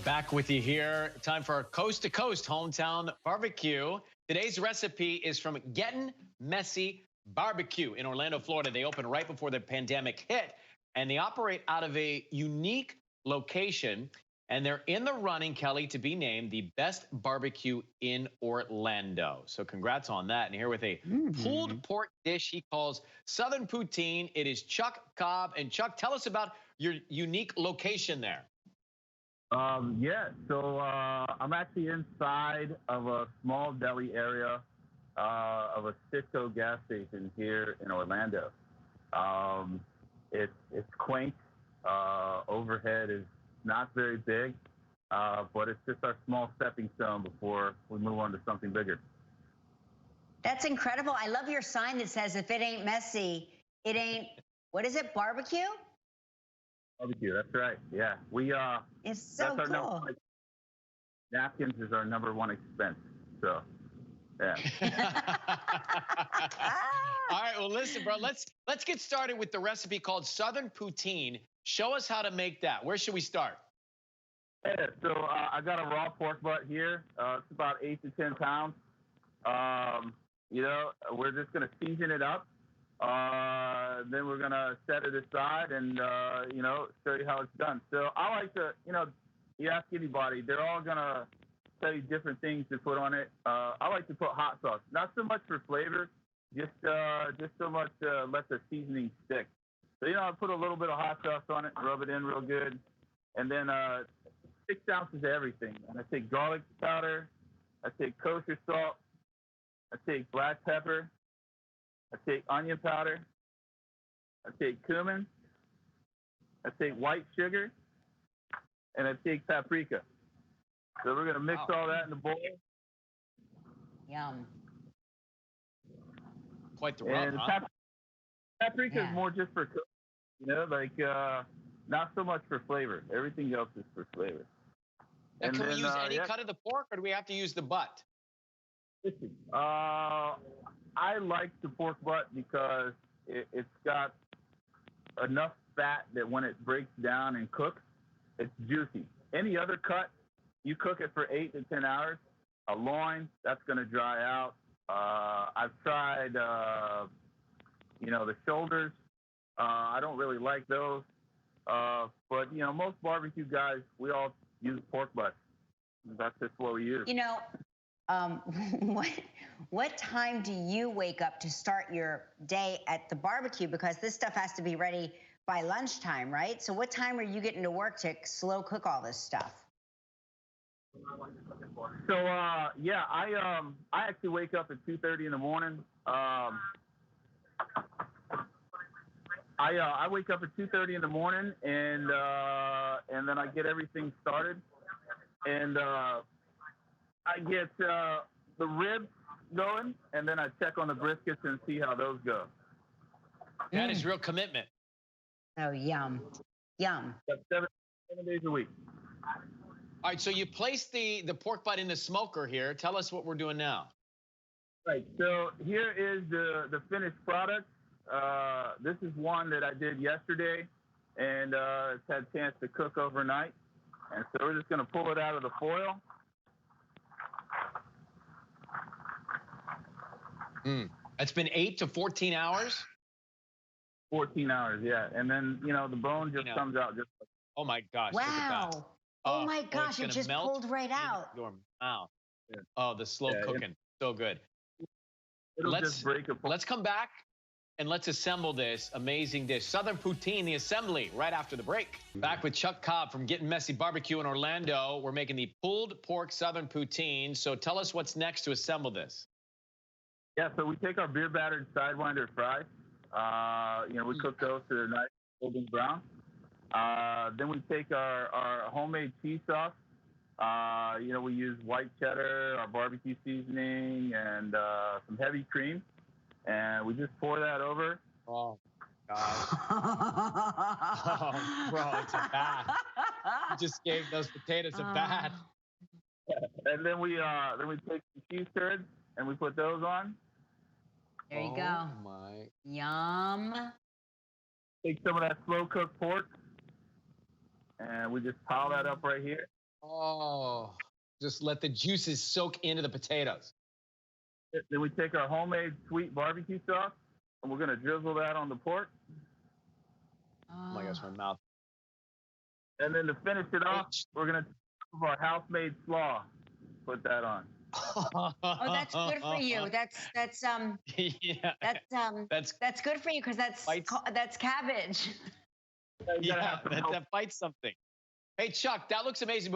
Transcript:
Back with you here. Time for our coast-to-coast hometown barbecue. Today's recipe is from Git-N-Messy BBQ in Orlando, Florida. They opened right before the pandemic hit, and they operate out of a unique location. And they're in the running, Kelly, to be named the best barbecue in Orlando. So congrats on that. And here with a pulled pork dish he calls Southern Poutine, it is Chuck Cobb. And Chuck, tell us about your unique location there. So I'm actually inside of a small deli area of a Cisco gas station here in Orlando. It's quaint. Overhead is not very big, but it's just our small stepping stone before we move on to something bigger. That's incredible. I love your sign that says, if it ain't messy, it ain't, what is it, barbecue? Barbecue, that's right. Yeah, it's so that's our cool. Napkins is our #1 expense. So, yeah. All right, well, listen, bro, let's get started with the recipe called Southern Poutine. Show us how to make that. Where should we start? Yeah, so I got a raw pork butt here. It's about 8 to 10 pounds. We're just going to season it up. Then we're going to set it aside and, show you how it's done. So I like to, you ask anybody, they're all going to tell you different things to put on it. I like to put hot sauce, not so much for flavor, just so much to let the seasoning stick. So, I put a little bit of hot sauce on it, rub it in real good, and then 6 ounces of everything. And I take garlic powder, I take kosher salt, I take black pepper, I take onion powder, I take cumin, I take white sugar, and I take paprika. So we're going to mix all that in the bowl. Yum. Quite the rub, huh? Paprika is more just for cooking, not so much for flavor. Everything else is for flavor. And can we use any cut of the pork, or do we have to use the butt? Listen, I like the pork butt because it's got enough fat that when it breaks down and cooks, it's juicy. Any other cut, you cook it for 8 to 10 hours. A loin, that's going to dry out. I've tried, the shoulders. I don't really like those. But most barbecue guys, we all use pork butts. That's just what we use. What time do you wake up to start your day at the barbecue? Because this stuff has to be ready by lunchtime, right? So what time are you getting to work to slow cook all this stuff? So I actually wake up at 2:30 in the morning. I wake up at 2:30 in the morning, and then I get everything started, and I get the ribs going, and then I check on the briskets and see how those go. That is real commitment. Oh, yum. Yum. That's 7 days a week. All right, so you place the pork butt in the smoker here. Tell us what we're doing now. Right, so here is the finished product. This is one that I did yesterday, and it's had a chance to cook overnight. And so we're just going to pull it out of the foil. It's been 8 to 14 hours? 14 hours, yeah. And then, the bone just comes out just like. Oh, my gosh. Wow. Look at that. Oh, my gosh, it just pulled right out. Your mouth. Yeah. Oh, the slow cooking. So good. Let's come back and let's assemble this amazing dish. Southern Poutine, the assembly, right after the break. Back with Chuck Cobb from Git-N-Messy BBQ in Orlando. We're making the pulled pork Southern Poutine. So tell us what's next to assemble this. Yeah, so we take our beer battered Sidewinder fries. We cook those to a nice golden brown. Then we take our homemade cheese sauce. We use white cheddar, our barbecue seasoning, and some heavy cream. And we just pour that over. Oh, God. Oh, bro, it's a bath. You just gave those potatoes a bath. And then we take some cheese curds and we put those on. There you go. Oh, my. Yum. Take some of that slow cooked pork, and we just pile that up right here. Oh, just let the juices soak into the potatoes. Then we take our homemade sweet barbecue sauce, and we're gonna drizzle that on the pork. Oh my gosh, my mouth. And then to finish it off, we're gonna take some of our house-made slaw. Put that on. Oh, that's good for you. Yeah, That's good for you because that's cabbage. You gotta yeah, have some help. that fights something. Hey, Chuck, that looks amazing.